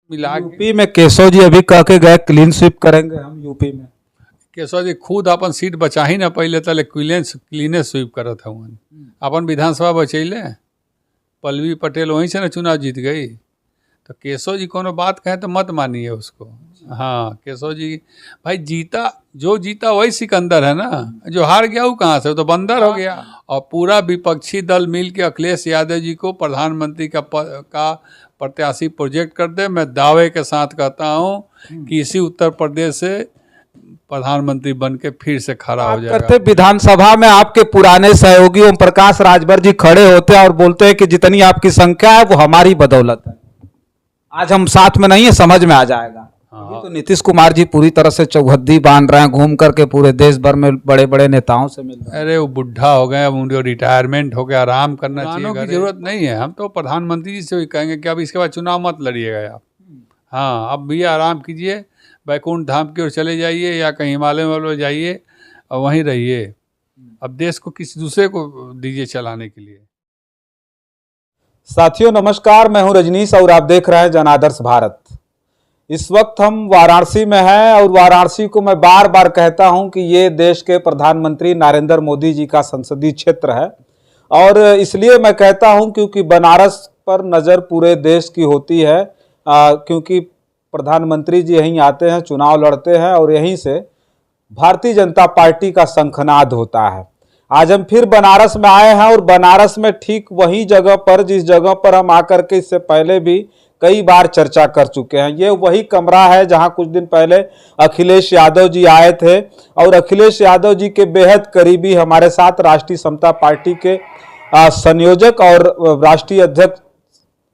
मिला के। यूपी में केशव जी अभी कह के गए क्लीन स्वीप करेंगे हम यूपी में। केशव जी खुद अपन सीट बचा ही ना पहले तले क्लीने स्वीप करत हवन। अपन विधानसभा बचैले, पल्लवी पटेल वहीं से ना चुनाव जीत गई। तो केशव जी कोनो बात कहे तो मत मानिए उसको। हाँ, केशव जी भाई जो जीता वही सिकंदर है ना, जो हार गया वो कहाँ से, वो तो बंदर हो गया। और पूरा विपक्षी दल मिल के अखिलेश यादव जी को प्रधानमंत्री का प्रत्याशी प्रोजेक्ट कर दे। मैं दावे के साथ कहता हूँ कि इसी उत्तर प्रदेश से प्रधानमंत्री बन के फिर से खड़ा हो जाएगा। करते विधानसभा में आपके पुराने सहयोगी ओम प्रकाश राजभर जी खड़े होते हैं और बोलते हैं कि जितनी आपकी संख्या है वो हमारी बदौलत है, आज हम साथ में नहीं है, समझ में आ जाएगा। अभी तो नीतीश कुमार जी पूरी तरह से चौहद्दी बांध रहे हैं, घूम करके पूरे देश भर में बड़े बड़े नेताओं से मिल रहे हैं। अरे वो बुढ़ा हो गए, अब उनको रिटायरमेंट हो गया, आराम करना चाहिए, की जरूरत नहीं है। हम तो प्रधानमंत्री जी से भी कहेंगे कि अब इसके बाद चुनाव मत लड़िएगा आप। हाँ, अब भी आराम कीजिए, बैकुंठ धाम की ओर चले जाइए या कहीं हिमालय में जाइए और वहीं रहिए। अब देश को किसी दूसरे को दीजिए चलाने के लिए। साथियों नमस्कार, मैं हूं रजनीश और आप देख रहे हैं जन आदर्श भारत। इस वक्त हम वाराणसी में हैं और वाराणसी को मैं बार बार कहता हूं कि ये देश के प्रधानमंत्री नरेंद्र मोदी जी का संसदीय क्षेत्र है। और इसलिए मैं कहता हूं क्योंकि बनारस पर नज़र पूरे देश की होती है, क्योंकि प्रधानमंत्री जी यहीं आते हैं, चुनाव लड़ते हैं और यहीं से भारतीय जनता पार्टी का शंखनाद होता है। आज हम फिर बनारस में आए हैं और बनारस में ठीक वही जगह पर जिस जगह पर हम आकर के इससे पहले भी कई बार चर्चा कर चुके हैं। ये वही कमरा है जहां कुछ दिन पहले अखिलेश यादव जी आए थे और अखिलेश यादव जी के बेहद करीबी हमारे साथ राष्ट्रीय समता पार्टी के संयोजक और राष्ट्रीय अध्यक्ष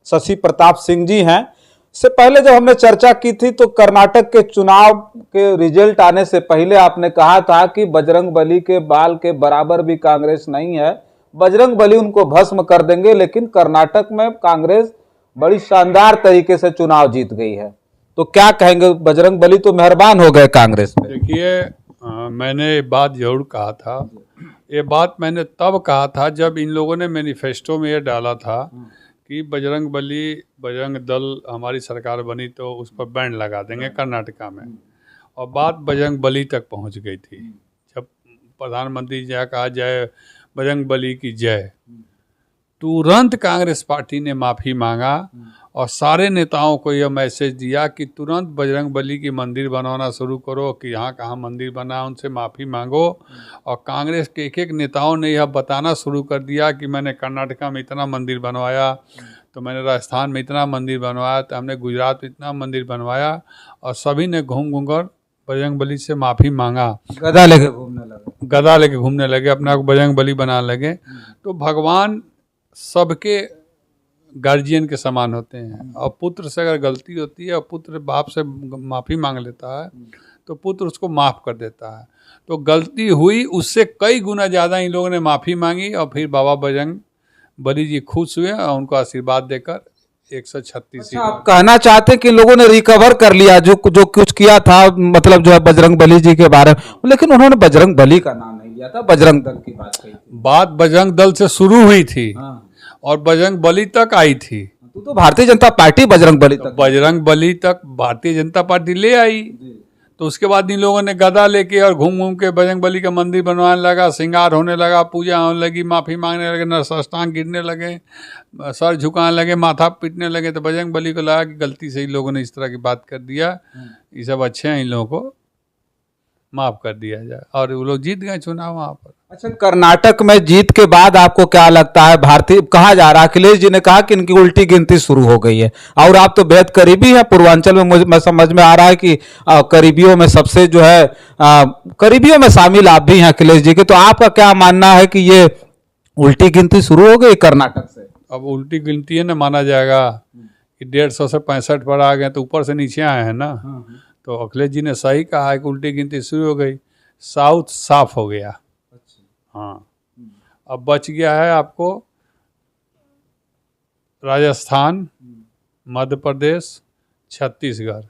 शशि प्रताप सिंह जी हैं। इससे पहले जब हमने चर्चा की थी तो कर्नाटक के चुनाव के रिजल्ट आने से पहले आपने कहा था कि बजरंगबली के बाल के बराबर भी कांग्रेस नहीं है, बजरंगबली उनको भस्म कर देंगे। लेकिन कर्नाटक में कांग्रेस बड़ी शानदार तरीके से चुनाव जीत गई है। तो क्या कहेंगे, बजरंगबली तो मेहरबान हो गए कांग्रेस पे। देखिए, मैंने ये बात जरूर कहा था। ये बात मैंने तब कहा था जब इन लोगों ने मैनिफेस्टो में ये डाला था कि बजरंग दल हमारी सरकार बनी तो उस पर बैन लगा देंगे कर्नाटका में। और बात बजरंगबली तक पहुंच गई थी। जब प्रधानमंत्री जी कहा जय बजरंगबली की जय, तुरंत कांग्रेस पार्टी ने माफ़ी मांगा और सारे नेताओं को यह मैसेज दिया कि तुरंत बजरंगबली की मंदिर बनवाना शुरू करो, कि यहाँ कहाँ मंदिर बना उनसे माफ़ी मांगो। और कांग्रेस के एक नेताओं ने यह बताना शुरू कर दिया कि मैंने कर्नाटका में इतना मंदिर बनवाया, तो मैंने राजस्थान में इतना मंदिर बनवाया, तो हमने गुजरात में इतना मंदिर बनवाया। और सभी ने घूम घूम कर बजरंगबली से माफ़ी मांगा। गदा लेके घूमने लगे, अपने को बजरंगबली बनाने लगे। तो भगवान सबके गार्जियन के समान होते हैं और पुत्र से अगर गलती होती है और पुत्र बाप से माफ़ी मांग लेता है तो पुत्र उसको माफ़ कर देता है। तो गलती हुई, उससे कई गुना ज़्यादा इन लोगों ने माफ़ी मांगी और फिर बाबा बजरंगबली जी खुश हुए और उनको आशीर्वाद देकर 136। आप कहना चाहते हैं कि लोगों ने रिकवर कर लिया जो कुछ किया था, मतलब जो है बजरंगबली जी के बारे में। लेकिन उन्होंने बजरंगबली का नाम नहीं लिया था, बजरंग दल की बात कही थी। बात बजरंग दल से शुरू हुई थी और बजरंगबली तक आई थी। तो भारतीय जनता पार्टी बजरंगबली तक भारतीय जनता पार्टी ले आई। तो उसके बाद इन लोगों ने गदा लेके और घूम घूम के बजरंगबली का मंदिर बनवाने लगा, श्रृंगार होने लगा, पूजा होने लगी, माफ़ी मांगने लगे, नरसाष्टांग गिरने लगे, सर झुकाने लगे, माथा पीटने लगे। तो बजरंगबली को लगा कि गलती से इन लोगों ने इस तरह की बात कर दिया, ये सब अच्छे हैं, इन लोगों को माफ़ कर दिया जाए। और वो लोग जीत गए चुनाव वहाँ पर। अच्छा, कर्नाटक में जीत के बाद आपको क्या लगता है, भारतीय कहा जा रहा है, अखिलेश जी ने कहा कि इनकी उल्टी गिनती शुरू हो गई है और आप तो बेहद करीबी हैं पूर्वांचल में, मुझे समझ में आ रहा है कि करीबियों में सबसे जो है करीबियों में शामिल आप भी हैं अखिलेश जी के। तो आपका क्या मानना है कि ये उल्टी गिनती शुरू हो गई कर्नाटक से? अब उल्टी गिनती है ना, माना जाएगा कि 150 से 65 पर आ गए तो ऊपर से नीचे आए हैं ना। तो अखिलेश जी ने सही कहा है कि उल्टी गिनती शुरू हो गई। साउथ साफ हो गया। हाँ, अब बच गया है आपको राजस्थान, मध्य प्रदेश, छत्तीसगढ़।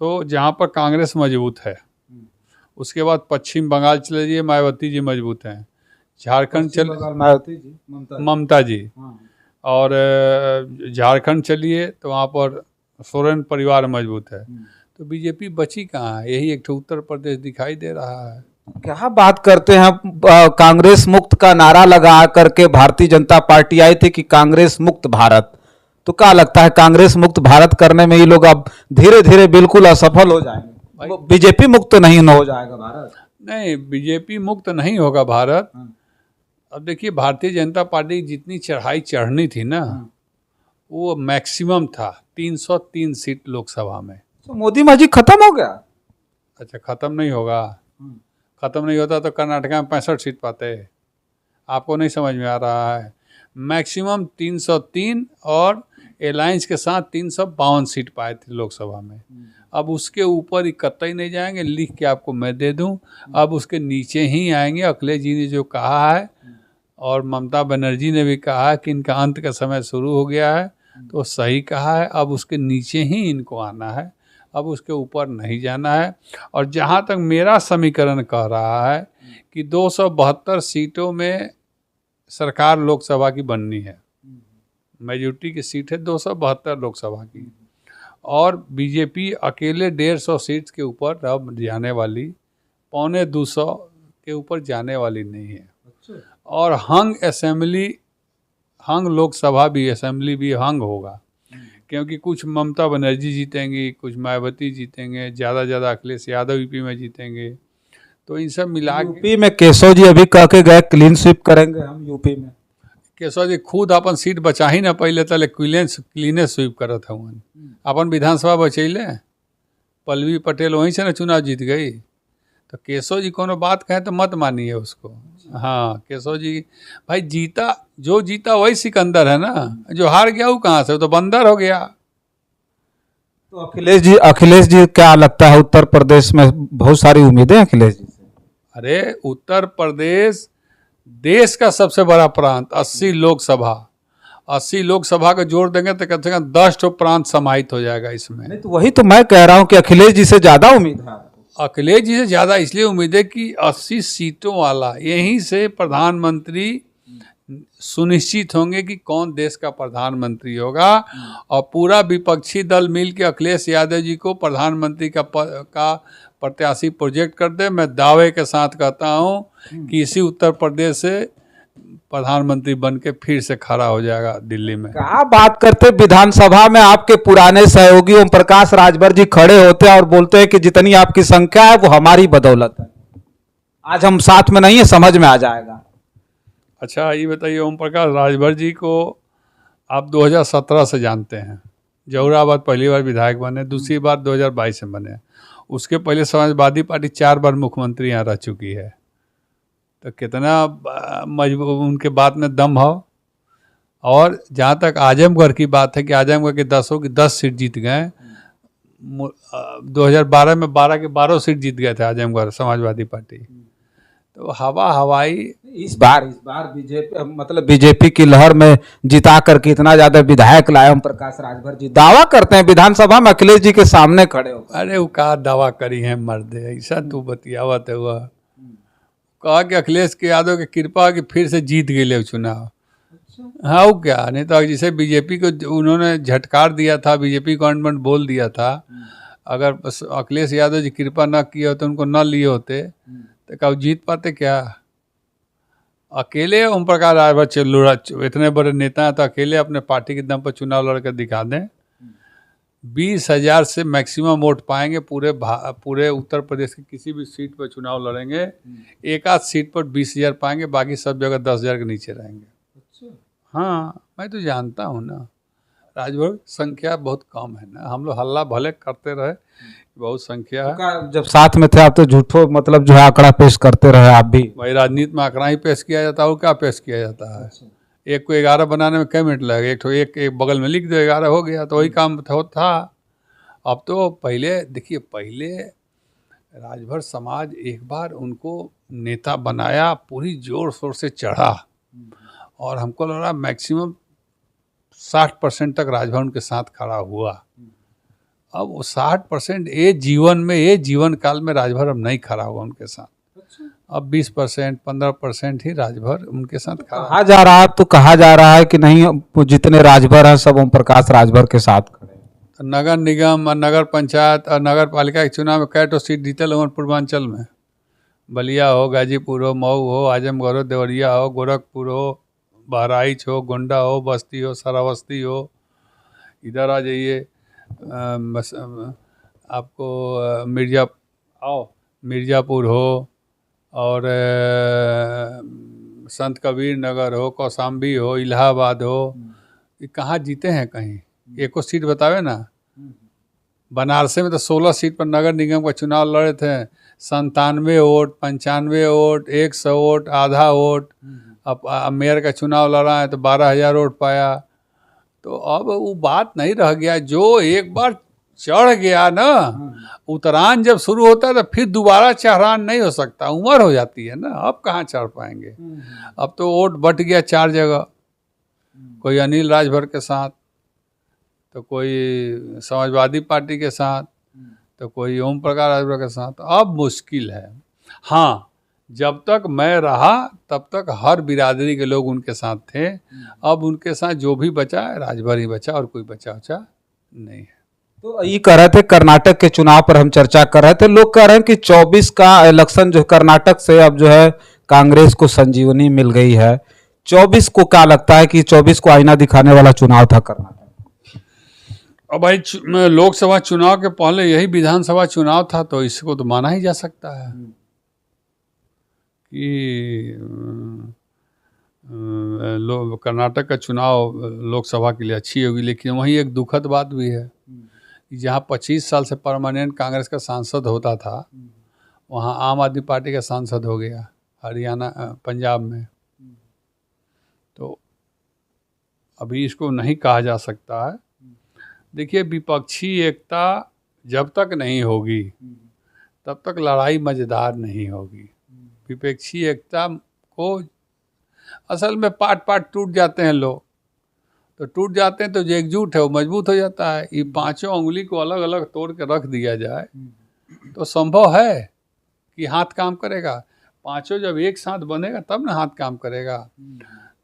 तो जहाँ पर कांग्रेस मजबूत है, उसके बाद पश्चिम बंगाल चले जाइए, मायावती जी मजबूत हैं। झारखंड ममता जी। और झारखंड चलिए तो वहाँ पर सोरेन परिवार मजबूत है, तो बीजेपी बची कहाँ है? यही एक ठो उत्तर प्रदेश दिखाई दे रहा है। क्या बात करते हैं। कांग्रेस मुक्त का नारा लगा करके भारतीय जनता पार्टी आई थी कि कांग्रेस मुक्त भारत, तो क्या लगता है कांग्रेस मुक्त भारत करने में ये लोग अब धीरे धीरे बिल्कुल असफल हो जाएंगे? बीजेपी मुक्त तो नहीं हो जाएगा भारत? नहीं, बीजेपी मुक्त नहीं होगा भारत। अब देखिए, भारतीय जनता पार्टी की जितनी चढ़ाई चढ़नी थी ना, वो मैक्सिमम था 303 सीट लोकसभा में। तो मोदी मैजिक खत्म हो गया? अच्छा, खत्म नहीं होगा? खत्म नहीं होता तो कर्नाटका में 65 सीट पाते। आपको नहीं समझ में आ रहा है? मैक्सिमम 303 और अलायंस के साथ 352 सीट पाए थे लोकसभा में। अब उसके ऊपर इकट्ठा ही नहीं जाएंगे, लिख के आपको मैं दे दूं। अब उसके नीचे ही आएंगे। अखिलेश जी ने जो कहा है और ममता बनर्जी ने भी कहा है कि इनका अंत का समय शुरू हो गया है, तो सही कहा है। अब उसके नीचे ही इनको आना है, अब उसके ऊपर नहीं जाना है। और जहाँ तक मेरा समीकरण कह रहा है कि 272 सीटों में सरकार लोकसभा की बननी है, मेजॉरिटी की सीट है 272 लोकसभा की, और बीजेपी अकेले 150 सीट के ऊपर अब जाने वाली, 250 के ऊपर जाने वाली नहीं है। और हंग लोकसभा भी, असेंबली भी हंग होगा, क्योंकि कुछ ममता बनर्जी जीतेंगी, कुछ मायावती जीतेंगे, ज़्यादा अखिलेश यादव यूपी में जीतेंगे। तो इन सब मिला के यूपी में केशव जी अभी कह के गए क्लीन स्वीप करेंगे हम यूपी में। केशव जी खुद अपन सीट बचा ही ना पहले, तले क्लीने स्वीप करत हूँ। अपन विधानसभा बचैले, पल्लवी पटेल वहीं से ना चुनाव जीत गई। तो केशव जी कोनो बात कहें तो मत मानिए उसको। हाँ, केशव जी भाई जो जीता वही सिकंदर है ना, जो हार गया वो कहाँ से? वो तो बंदर हो गया। तो अखिलेश जी क्या लगता है, उत्तर प्रदेश में बहुत सारी उम्मीदें अखिलेश जी से? अरे उत्तर प्रदेश देश का सबसे बड़ा प्रांत, 80 लोकसभा का जोड़ देंगे तो कम से कम 10 ठो प्रांत समाहित हो जाएगा इसमें। नहीं तो वही तो मैं कह रहा हूँ कि अखिलेश जी से ज्यादा उम्मीद है। अखिलेश जी से ज़्यादा इसलिए उम्मीद है कि 80 सीटों वाला, यहीं से प्रधानमंत्री सुनिश्चित होंगे कि कौन देश का प्रधानमंत्री होगा। और पूरा विपक्षी दल मिल के अखिलेश यादव जी को प्रधानमंत्री का प्रत्याशी प्रोजेक्ट कर दे। मैं दावे के साथ कहता हूं कि इसी उत्तर प्रदेश से प्रधानमंत्री बन के फिर से खड़ा हो जाएगा दिल्ली में। क्या बात करते, विधानसभा में आपके पुराने सहयोगी ओम प्रकाश राजभर जी खड़े होते हैं और बोलते हैं कि जितनी आपकी संख्या है वो हमारी बदौलत है। आज हम साथ में नहीं है, समझ में आ जाएगा। अच्छा, ये बताइए, ओम प्रकाश राजभर जी को आप 2017 से जानते हैं। जहुराबाद पहली बार विधायक बने, दूसरी बार 2022 में बने। उसके पहले समाजवादी पार्टी 4 बार मुख्यमंत्री यहाँ रह चुकी है। तो कितना मजबूत उनके बात में दम हो। और जहाँ तक आजमगढ़ की बात है कि आजमगढ़ के 10 सीट जीत गए। 2012 में 12 के 12 सीट जीत गए थे आजमगढ़ समाजवादी पार्टी। तो हवाई इस बार बीजेपी की लहर में जिता करके इतना ज्यादा विधायक लाए ओम प्रकाश राजभर जी, दावा करते हैं विधानसभा में अखिलेश जी के सामने खड़े हो। अरे वो कहा दावा करी है मर्दे, ऐसा तू बतियावत है। वह कहा कि अखिलेश यादव की कृपा कि फिर से जीत गए चुनाव। हाँ, वो क्या, नहीं तो जैसे बीजेपी को उन्होंने झटकार दिया था, बीजेपी गवर्नमेंट बोल दिया था, अगर अखिलेश यादव जी कृपा न किए होते, उनको न लिए होते तो कब जीत पाते क्या? अकेले ओम प्रकाश राजभर इतने बड़े नेता हैं, तो अकेले अपने पार्टी के दम पर चुनाव लड़कर दिखा दें। 20,000 से मैक्सिमम वोट पाएंगे पूरे उत्तर प्रदेश की किसी भी सीट पर चुनाव लड़ेंगे। एक आध सीट पर 20,000 पाएंगे, बाकी सब जगह 10,000 के नीचे रहेंगे। हाँ, मैं तो जानता हूँ ना, राजभर संख्या बहुत कम है ना। हम लोग हल्ला भले करते रहे, बहुत संख्या है। जब साथ में थे आप तो झूठो जो है आंकड़ा पेश करते रहे आप भी। भाई, राजनीति में आंकड़ा ही पेश किया जाता है, और क्या पेश किया जाता है? एक को 11 बनाने में कई मिनट लगेगा? एक बगल में लिख दो 11 हो गया, तो वही काम था। अब तो पहले राजभर समाज एक बार उनको नेता बनाया, पूरी जोर शोर से चढ़ा, और हमको लग रहा मैक्सिमम 60% तक राजभर उनके साथ खड़ा हुआ। अब वो 60% ये जीवन काल में राजभर अब नहीं खड़ा हुआ उनके साथ। अब 20%, 15% ही राजभर उनके साथ कहा जा रहा है। तो कहा जा रहा है कि नहीं, जितने राजभर हैं सब ओम प्रकाश राजभर के साथ खड़े। तो नगर निगम और नगर पंचायत और नगर पालिका के चुनाव में कै सीट जीतल हवन पूर्वांचल में। बलिया हो, गाजीपुर हो, मऊ हो, आजमगढ़ हो, देवरिया हो, गोरखपुर हो, बहराइच हो, गोंडा हो, बस्ती हो, श्रावस्ती हो, इधर आ जाइए आपको मिर्ज़ापुर हो और संत कबीर नगर हो, कौशाम्बी हो, इलाहाबाद हो। ये कहाँ जीते हैं कहीं? एको सीट बतावे ना। बनारस में तो 16 सीट पर नगर निगम का चुनाव लड़े थे, 97 वोट, 95 वोट, 100 वोट, आधा वोट। अब मेयर का चुनाव लड़ा है तो 12,000 वोट पाया। तो अब वो बात नहीं रह गया। जो एक बार चढ़ गया ना, उतरान जब शुरू होता है तो फिर दोबारा चढ़ान नहीं हो सकता, उम्र हो जाती है ना, अब कहाँ चढ़ पाएंगे। अब तो वोट बट गया 4 जगह, कोई अनिल राजभर के साथ, तो कोई समाजवादी पार्टी के साथ, तो कोई ओम प्रकाश राजभर के साथ। अब मुश्किल है। हाँ, जब तक मैं रहा तब तक हर बिरादरी के लोग उनके साथ थे। अब उनके साथ जो भी बचा है राजभर ही बचा, और कोई बचा नहीं है। तो ये कह रहे थे कर्नाटक के चुनाव पर हम चर्चा कर रहे थे, लोग कह रहे हैं कि 24 का इलेक्शन जो कर्नाटक से अब जो है कांग्रेस को संजीवनी मिल गई है। 24 को क्या लगता है कि 24 को आईना दिखाने वाला चुनाव था कर्नाटक? अब भाई लोकसभा चुनाव के पहले यही विधानसभा चुनाव था, तो इसको तो माना ही जा सकता है कि कर्नाटक का चुनाव लोकसभा के लिए अच्छी होगी। लेकिन वहीं एक दुखद बात भी है कि जहाँ 25 साल से परमानेंट कांग्रेस का सांसद होता था, वहाँ आम आदमी पार्टी का सांसद हो गया हरियाणा पंजाब में। तो अभी इसको नहीं कहा जा सकता है। देखिए, विपक्षी एकता जब तक नहीं होगी तब तक लड़ाई मज़ेदार नहीं होगी। विपक्षी एकता को असल में पार्ट टूट जाते हैं लोग, तो टूट जाते हैं तो जो एकजुट है वो मजबूत हो जाता है। ये 5 उंगली को अलग अलग तोड़ के रख दिया जाए तो संभव है कि हाथ काम करेगा। 5 जब एक साथ बनेगा तब ना हाथ काम करेगा।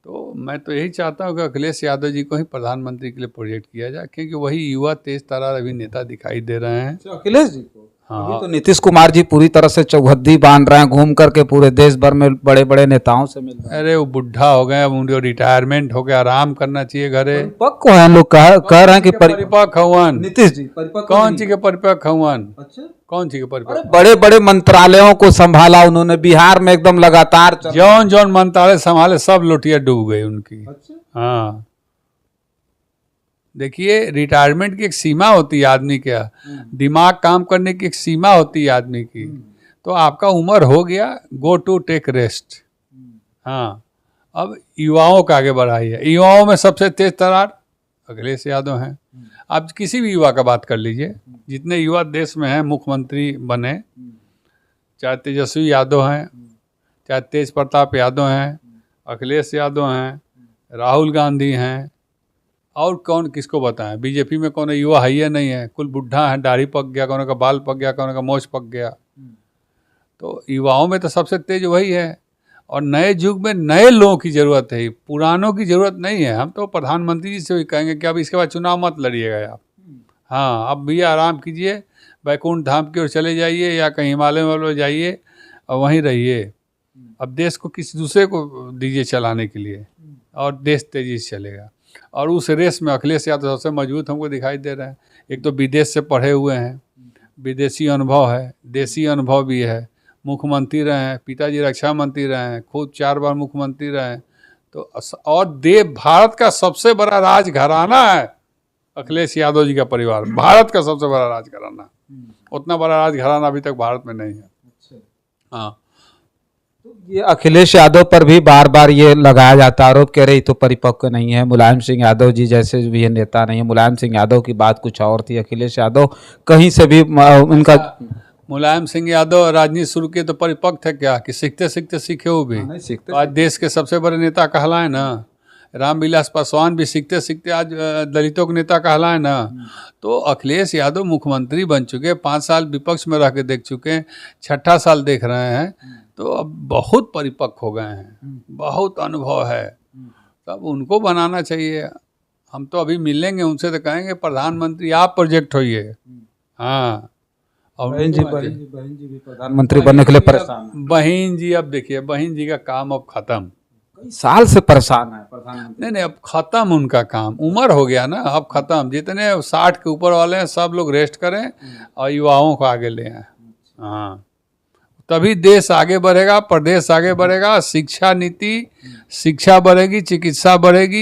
तो मैं तो यही चाहता हूँ कि अखिलेश यादव जी को ही प्रधानमंत्री के लिए प्रोजेक्ट किया जाए, क्योंकि वही युवा तेज तर्रार अभी नेता दिखाई दे रहे हैं। अखिलेश जी को हाँ, अभी तो नीतीश कुमार जी पूरी तरह से चौहद्दी बांध रहे हैं, घूम करके पूरे देश भर में बड़े बड़े नेताओं से मिल रहे हैं। अरे वो बुढ़ा हो गए, अब उनको रिटायरमेंट हो गया, आराम करना चाहिए घरे। परिपक्व हैं लोग, कह रहे हैं कि परिपक्व हवन। नीतीश जी परिपक्व कौन चीज के परिपक्व हवन? अच्छा, कौन चीज के परिपक्व? बड़े बड़े मंत्रालयों को संभाला उन्होंने, बिहार में एकदम लगातार जौन मंत्रालय संभाले सब लोटिया डूब गई उनकी। हाँ, देखिए, रिटायरमेंट की एक सीमा होती है आदमी का, दिमाग काम करने की एक सीमा होती है आदमी की। तो आपका उम्र हो गया, गो टू टेक रेस्ट। हाँ, अब युवाओं का आगे बढ़ाइए। युवाओं में सबसे तेज तर्रार अखिलेश यादव हैं। आप किसी भी युवा का बात कर लीजिए, जितने युवा देश में हैं मुख्यमंत्री बने, चाहे तेजस्वी यादव हैं, चाहे तेज प्रताप यादव हैं, अखिलेश यादव हैं, राहुल गांधी हैं, और कौन किसको बताएं। बीजेपी में कौन युवा है या नहीं है? कुल बुढ़ा है, दाढ़ी पक गया, कौन का बाल पक गया, कौन का मोछ पक गया। तो युवाओं में तो सबसे तेज वही है। और नए युग में नए लोगों की ज़रूरत है, पुरानों की ज़रूरत नहीं है। हम तो प्रधानमंत्री जी से भी कहेंगे कि अब इसके बाद चुनाव मत लड़िएगा आप। हाँ, अब भी आराम कीजिए, बैकुंठ धाम की ओर चले जाइए या कहीं हिमालय में जाइए और वहीं रहिए। अब देश को किसी दूसरे को दीजिए चलाने के लिए, और देश तेजी से चलेगा। और उस रेस में अखिलेश यादव सबसे मजबूत हमको दिखाई दे रहे हैं। एक तो विदेश से पढ़े हुए हैं, विदेशी अनुभव है, देसी अनुभव भी है, मुख्यमंत्री रहे हैं, पिताजी रक्षा मंत्री रहे हैं, खुद 4 बार मुख्यमंत्री रहे हैं। तो और भारत का सबसे बड़ा राजघराना है अखिलेश यादव जी का परिवार। भारत का सबसे बड़ा राजघराना, उतना बड़ा राजघराना अभी तक भारत में नहीं है। हाँ, ये अखिलेश यादव पर भी बार बार ये लगाया जाता आरोप, कह रहे तो परिपक्व नहीं है, मुलायम सिंह यादव जी जैसे भी नेता नहीं है। मुलायम सिंह यादव की बात कुछ और थी, अखिलेश यादव कहीं से भी उनका। मुलायम सिंह यादव राजनीति शुरू किए तो परिपक्व थे क्या? कि सीखते सीखते सीखे वो भी। तो आज देश के सबसे बड़े नेता कहलाए ना। रामविलास पासवान भी सीखते सीखते आज दलितों के नेता कहलाए ना। तो अखिलेश यादव मुख्यमंत्री बन चुके, 5 साल विपक्ष में रह के देख चुके, 6ठा साल देख रहे हैं। तो अब बहुत परिपक्व हो गए हैं, बहुत अनुभव है, तब उनको बनाना चाहिए। हम तो अभी मिलेंगे उनसे तो कहेंगे प्रधानमंत्री आप प्रोजेक्ट होइए। हाँ, और बहन जी उनको- बहन जी भी प्रधानमंत्री बनने के लिए परेशान है। बहन जी अब देखिए, बहन जी का काम अब खत्म। कई साल से परेशान है प्रधानमंत्री। नहीं, अब खत्म उनका काम, उम्र हो गया ना, अब खत्म। जितने 60 के ऊपर वाले हैं सब लोग रेस्ट करें और युवाओं को आगे ले आए। हाँ, तभी देश आगे बढ़ेगा, प्रदेश आगे बढ़ेगा, शिक्षा नीति, शिक्षा बढ़ेगी, चिकित्सा बढ़ेगी।